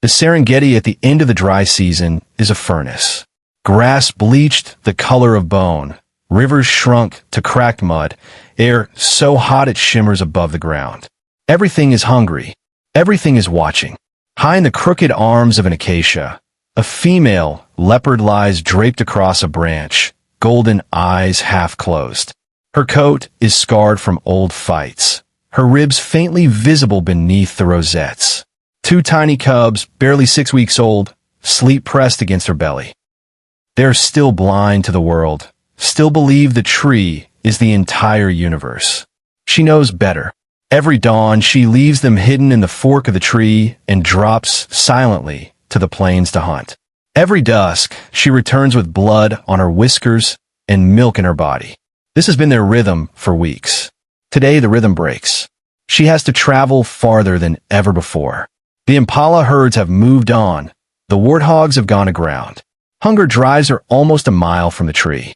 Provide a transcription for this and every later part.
Serengeti at the end of the dry season is a furnace. Grass bleached the color of bone, rivers shrunk to cracked mud, air so hot it shimmers above the ground. Everything is hungry. Everything is watching. High in the crooked arms of an acacia, a female leopard lies draped across a branch, golden eyes half closed. Her coat is scarred from old fights, her ribs faintly visible beneath the rosettes. Two tiny cubs, barely 6 weeks old, sleep pressed against her belly. They are still blind to the world, still believe the tree is the entire universe. She knows better. Every dawn, she leaves them hidden in the fork of the tree and drops silently to the plains to hunt. Every dusk, she returns with blood on her whiskers and milk in her body. This has been their rhythm for weeks. Today, the rhythm breaks. She has to travel farther than ever before. The impala herds have moved on. The warthogs have gone aground. Hunger drives her almost a mile from the tree.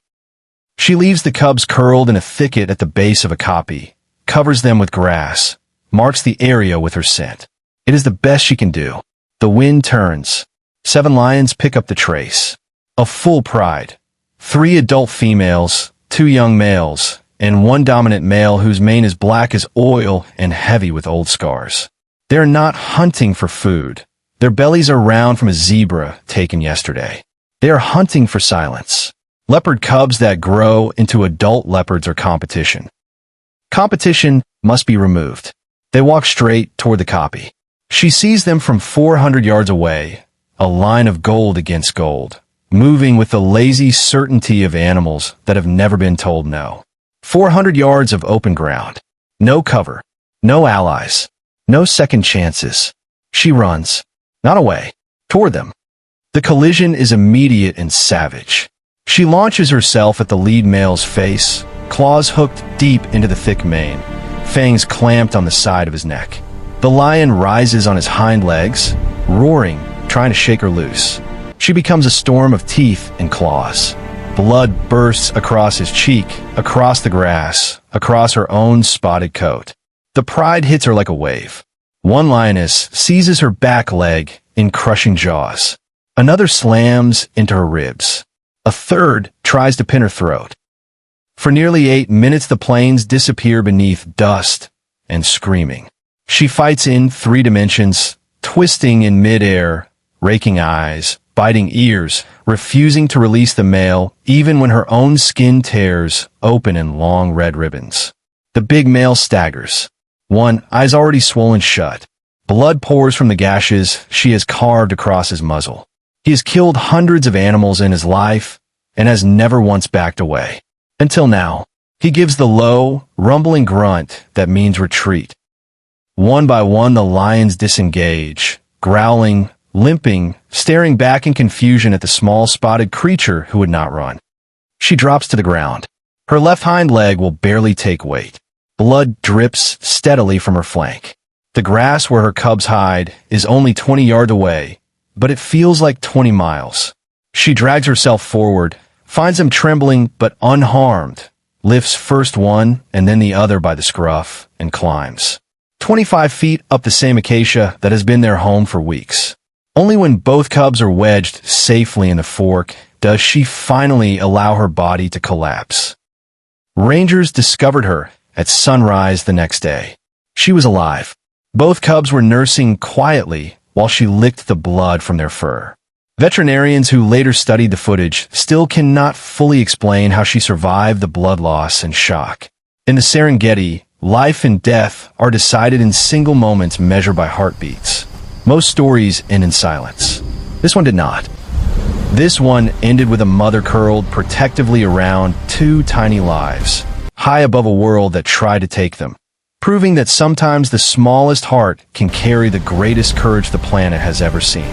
She leaves the cubs curled in a thicket at the base of a kopje, covers them with grass, marks the area with her scent. It is the best she can do. The wind turns. 7 lions pick up the trace. A full pride. 3 adult females, 2 young males, and 1 dominant male whose mane is black as oil and heavy with old scars. They are not hunting for food. Their bellies are round from a zebra taken yesterday. They are hunting for silence. Leopard cubs that grow into adult leopards are competition. Competition must be removed. They walk straight toward the kopje. She sees them from 400 yards away, a line of gold against gold, moving with the lazy certainty of animals that have never been told no. 400 yards of open ground. No cover. No allies. No second chances. She runs. Not away. Toward them. The collision is immediate and savage. She launches herself at the lead male's face, claws hooked deep into the thick mane, fangs clamped on the side of his neck. The lion rises on his hind legs, roaring, trying to shake her loose. She becomes a storm of teeth and claws. Blood bursts across his cheek, across the grass, across her own spotted coat. The pride hits her like a wave. One lioness seizes her back leg in crushing jaws. Another slams into her ribs. A third tries to pin her throat. For nearly 8 minutes, the plains disappear beneath dust and screaming. She fights in 3 dimensions, twisting in midair, raking eyes, biting ears, refusing to release the male even when her own skin tears open in long red ribbons. The big male staggers. One eye's already swollen shut. Blood pours from the gashes she has carved across his muzzle. He has killed hundreds of animals in his life and has never once backed away. Until now, he gives the low, rumbling grunt that means retreat. One by one, the lions disengage, growling, limping, staring back in confusion at the small spotted creature who would not run. She drops to the ground. Her left hind leg will barely take weight. Blood drips steadily from her flank. The grass where her cubs hide is only 20 yards away, but it feels like 20 miles. She drags herself forward, finds them trembling but unharmed, lifts first one and then the other by the scruff, and climbs. 25 feet up the same acacia that has been their home for weeks. Only when both cubs are wedged safely in the fork does she finally allow her body to collapse. Rangers discovered her at sunrise the next day. She was alive. Both cubs were nursing quietly while she licked the blood from their fur. Veterinarians who later studied the footage still cannot fully explain how she survived the blood loss and shock. In the Serengeti, life and death are decided in single moments measured by heartbeats. Most stories end in silence. This one did not. This one ended with a mother curled protectively around 2 tiny lives, high above a world that tried to take them, proving that sometimes the smallest heart can carry the greatest courage the planet has ever seen.